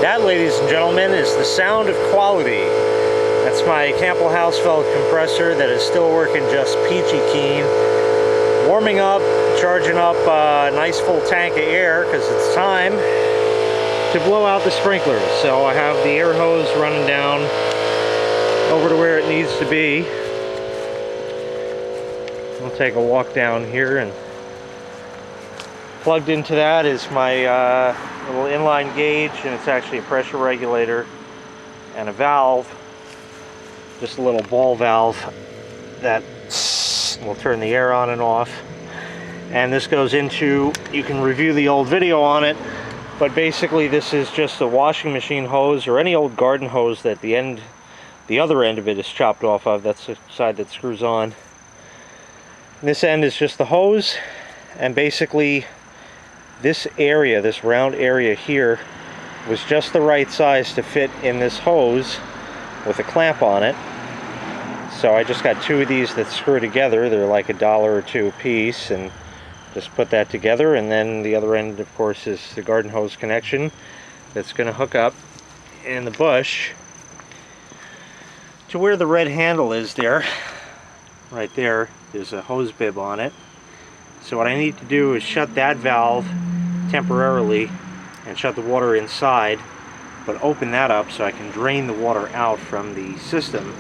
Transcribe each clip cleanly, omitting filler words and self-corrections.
That, ladies and gentlemen, is the sound of quality. That's my Campbell Hausfeld compressor that is still working just peachy keen. Warming up, charging up a nice full tank of air because it's time to blow out the sprinklers. So I have the air hose running down over to where it needs to be. I'll take a walk down here, and plugged into that is my little inline gauge, and it's actually a pressure regulator and a valve, just a little ball valve that will turn the air on and off. And this goes into, you can review the old video on it, but basically this is just a washing machine hose or any old garden hose that the other end of it is chopped off of. That's the side that screws on. This end is just the hose, and basically this area, this round area here, was just the right size to fit in this hose with a clamp on it. So I just got two of these that screw together. They're like $1 or $2 a piece, and just put that together. And then the other end, of course, is the garden hose connection that's going to hook up in the bush to where the red handle is there. Right there, there's a hose bib on it. So what I need to do is shut that valve temporarily and shut the water inside, but open that up so I can drain the water out from the system,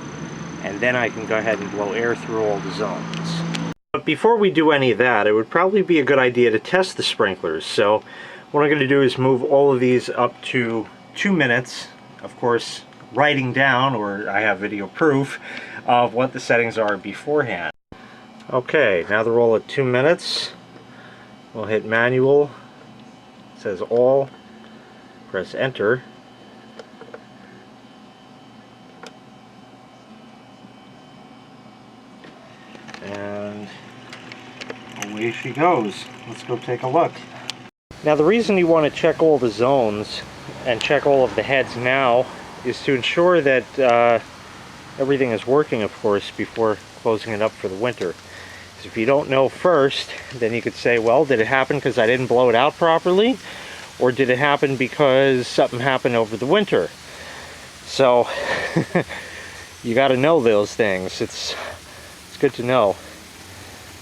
and then I can go ahead and blow air through all the zones. But before we do any of that, it would probably be a good idea to test the sprinklers. So what I'm going to do is move all of these up to 2 minutes, of course writing down, or I have video proof of what the settings are beforehand. Okay, now they're all at 2 minutes. We'll hit manual. It says all. Press enter. And away she goes. Let's go take a look. Now the reason you want to check all the zones and check all of the heads now is to ensure that everything is working, of course, before closing it up for the winter. If you don't know first, then you could say, well, did it happen because I didn't blow it out properly? Or did it happen because something happened over the winter? So, you got to know those things. It's good to know.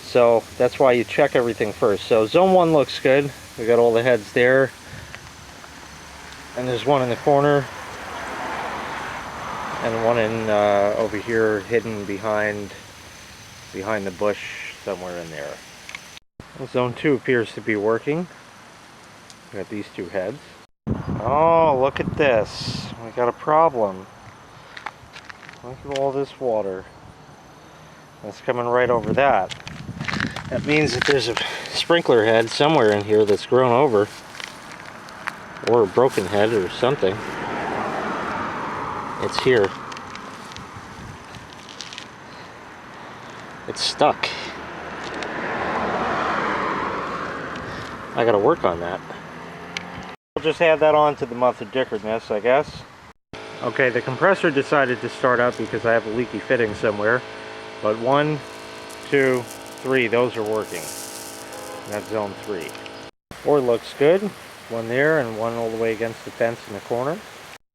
So, that's why you check everything first. So, zone 1 looks good. We got all the heads there. And there's one in the corner. And one in over here, hidden behind the bush somewhere in there. Well, zone 2 appears to be working. We got these two heads. Oh, look at this. We got a problem. Look at all this water. That's coming right over that. That means that there's a sprinkler head somewhere in here that's grown over. Or a broken head or something. It's here. It's stuck. I gotta work on that. I'll just add that on to the month of Dickardness, I guess. Okay, the compressor decided to start up because I have a leaky fitting somewhere. But 1, 2, 3, those are working. That's zone 3. 4 looks good. One there and one all the way against the fence in the corner.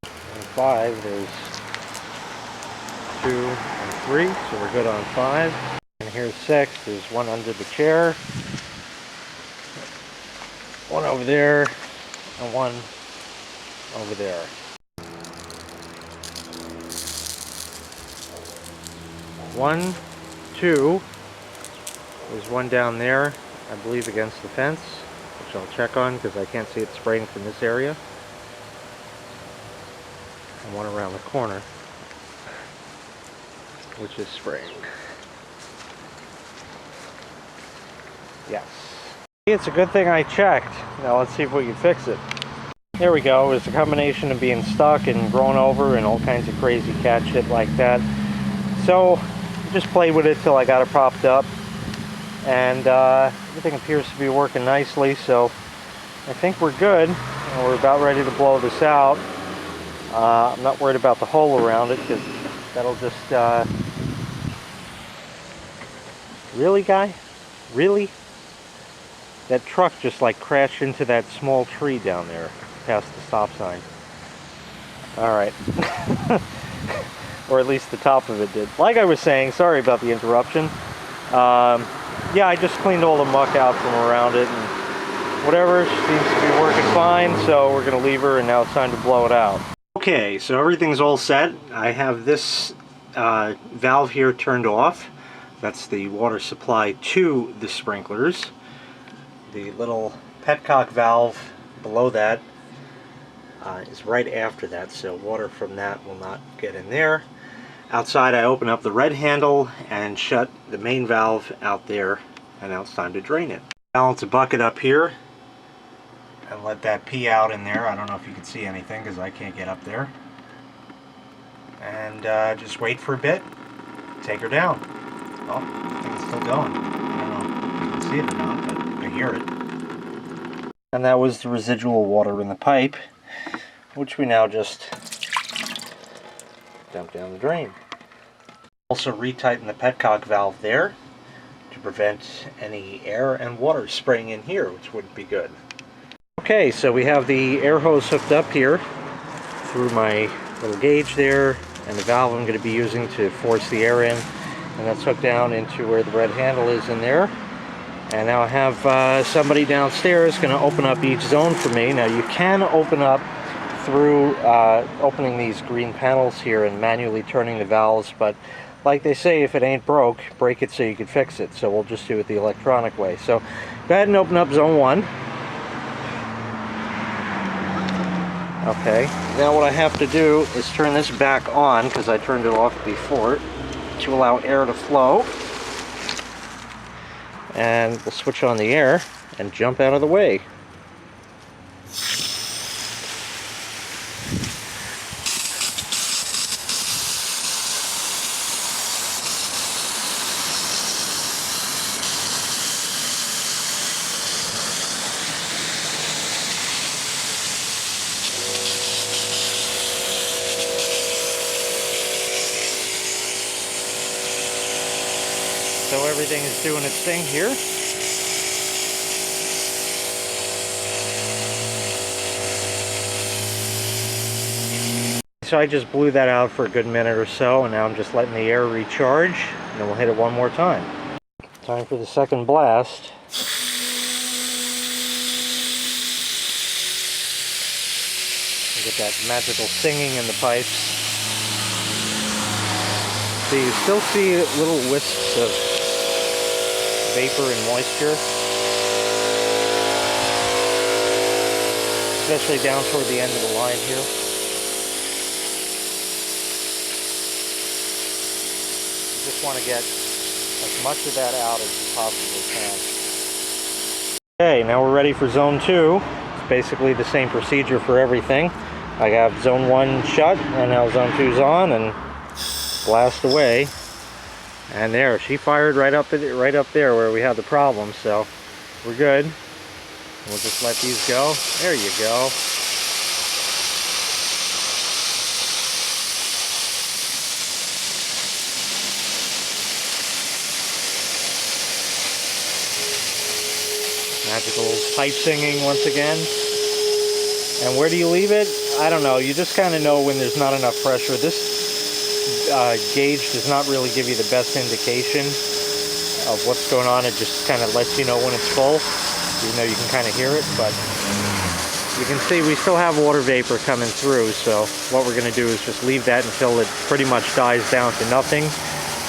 And 5, there's 2 and 3, so we're good on 5. And here's 6, there's one under the chair, one over there, and one over there. 1, 2, there's one down there, I believe against the fence, which I'll check on because I can't see it spraying from this area. And one around the corner, which is spraying. Yes. It's a good thing I checked. Now let's see if we can fix it. There we go. It's a combination of being stuck and grown over and all kinds of crazy cat shit like that. So I just played with it till I got it propped up, and everything appears to be working nicely, so I think we're good. We're about ready to blow this out. I'm not worried about the hole around it because that'll just really, guy? Really? That truck just like crashed into that small tree down there past the stop sign. Alright. Or at least the top of it did. Like I was saying, sorry about the interruption. Yeah, I just cleaned all the muck out from around it and whatever, seems to be working fine, so we're going to leave her and now it's time to blow it out. Okay, so everything's all set. I have this valve here turned off. That's the water supply to the sprinklers. The little petcock valve below that is right after that, so water from that will not get in there. Outside I open up the red handle and shut the main valve out there, and now it's time to drain it. Balance a bucket up here and let that pee out in there. I don't know if you can see anything because I can't get up there. And just wait for a bit, take her down. Oh, I think it's still going. I don't know if you can see it or not, but I hear it. And that was the residual water in the pipe, which we now just dump down the drain. Also retighten the petcock valve there to prevent any air and water spraying in here, which wouldn't be good. Okay, so we have the air hose hooked up here through my little gauge there, and the valve I'm going to be using to force the air in, and that's hooked down into where the red handle is in there. And now I have somebody downstairs going to open up each zone for me. Now you can open up through opening these green panels here and manually turning the valves, but like they say, if it ain't broke, break it so you can fix it. So we'll just do it the electronic way. So go ahead and open up zone 1. Okay, now what I have to do is turn this back on, because I turned it off before, to allow air to flow. And we'll switch on the air and jump out of the way. So everything is doing its thing here. So I just blew that out for a good minute or so, and now I'm just letting the air recharge, and then we'll hit it one more time. Time for the second blast. You get that magical singing in the pipes. So you still see little wisps of vapor and moisture, especially down toward the end of the line here. You just want to get as much of that out as you possibly can. Okay, now we're ready for zone 2. It's basically the same procedure for everything. I have zone 1 shut, and now zone 2's on, and blast away. And there, she fired right up there where we had the problem, so we're good. We'll just let these go. There you go. Magical pipe singing once again. And where do you leave it? I don't know. You just kind of know when there's not enough pressure. This gauge does not really give you the best indication of what's going on. It just kind of lets you know when it's full, even though you can kind of hear it. But you can see we still have water vapor coming through, so what we're going to do is just leave that until it pretty much dies down to nothing,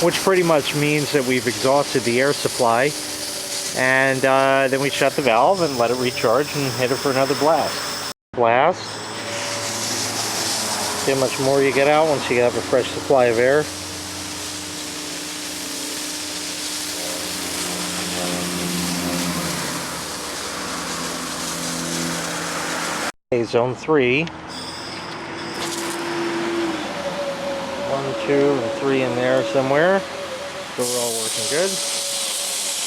which pretty much means that we've exhausted the air supply. And then we shut the valve and let it recharge and hit it for another blast. See how much more you get out once you have a fresh supply of air. Okay, zone 3. 1, 2, and 3 in there somewhere. So we're all working good.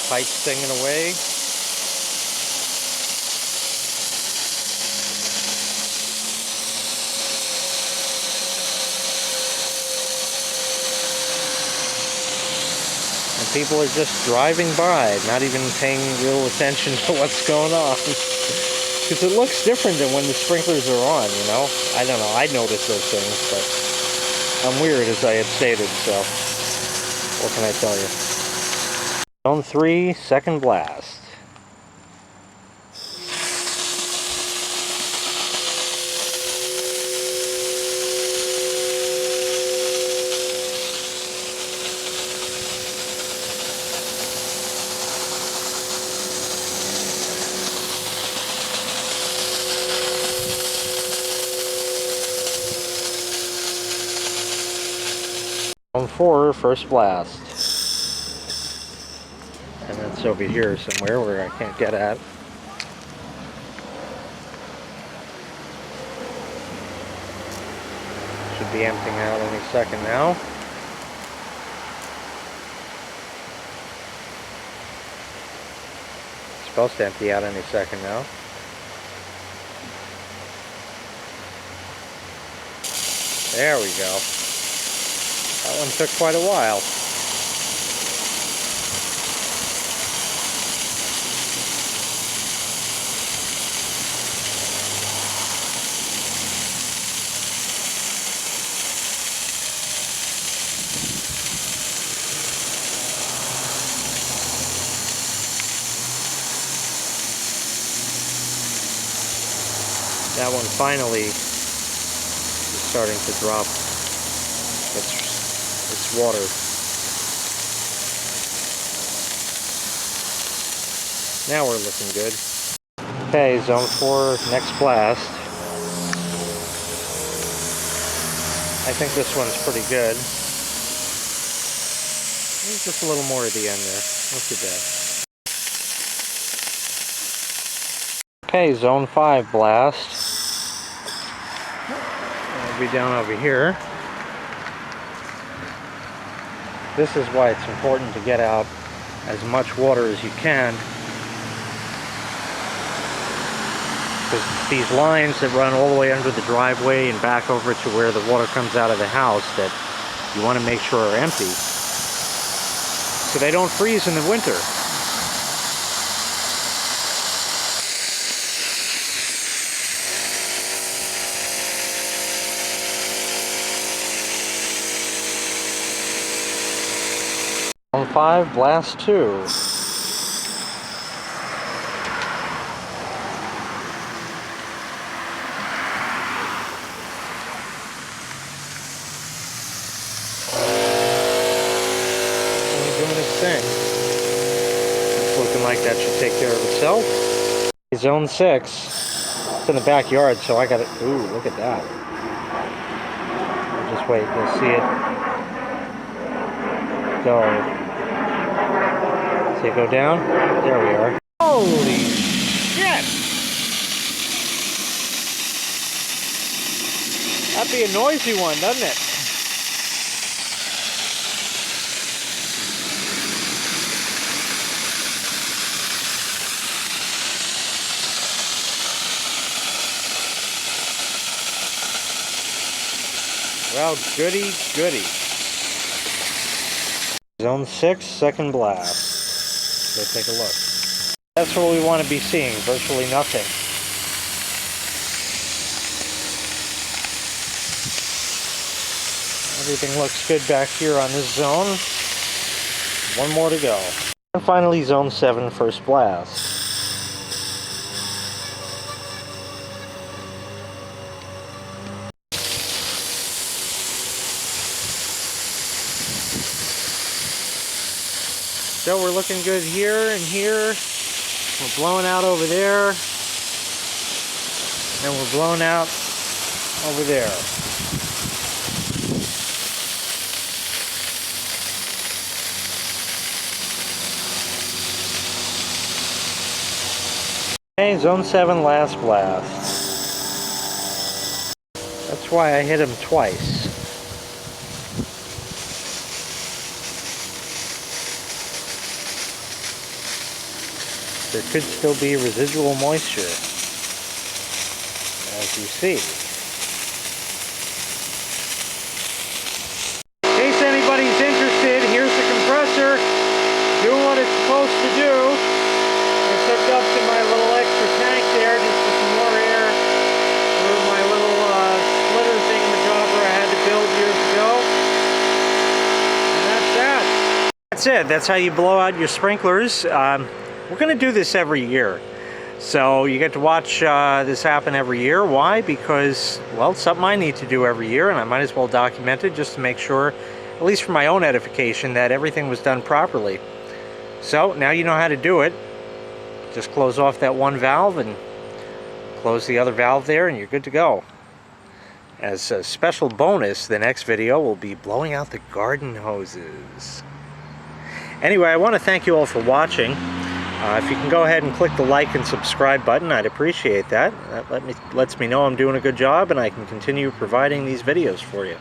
Pipe singing away. People are just driving by, not even paying real attention to what's going on. Because it looks different than when the sprinklers are on, you know? I don't know, I noticed those things, but I'm weird, as I had stated, so what can I tell you? Zone 3, second blast. Zone 4, first blast. And it's over here somewhere where I can't get at. Should be emptying out any second now. It's supposed to empty out any second now. There we go. That one took quite a while. That one finally is starting to drop its water. Now we're looking good. Okay, zone 4, next blast. I think this one's pretty good. There's just a little more at the end there. Not too bad. Okay, zone 5 blast. It'll be down over here. This is why it's important to get out as much water as you can. Because these lines that run all the way under the driveway and back over to where the water comes out of the house that you want to make sure are empty, so they don't freeze in the winter. Zone 5, blast 2. Doing its thing. It's looking like that should take care of itself. Zone 6. It's in the backyard, so I got it. Ooh, look at that. Just wait, you'll see it go. See it go down? There we are. Holy shit! That'd be a noisy one, doesn't it? Well, goody, goody. Zone 6, second blast. Go take a look. That's what we want to be seeing, virtually nothing. Everything looks good back here on this zone. One more to go. And finally, zone 7, first blast. So we're looking good here and here. We're blowing out over there. And we're blowing out over there. Okay, zone 7, last blast. That's why I hit him twice. There could still be residual moisture, as you see. In case anybody's interested, here's the compressor doing what it's supposed to do. It's hooked up to my little extra tank there just to that's it. That's how you blow out your sprinklers. We're going to do this every year. So you get to watch this happen every year. Why? Because, well, it's something I need to do every year, and I might as well document it just to make sure, at least for my own edification, that everything was done properly. So now you know how to do it. Just close off that one valve and close the other valve there, and you're good to go. As a special bonus, the next video will be blowing out the garden hoses. Anyway, I want to thank you all for watching. If you can go ahead and click the like and subscribe button, I'd appreciate that. That lets me know I'm doing a good job and I can continue providing these videos for you.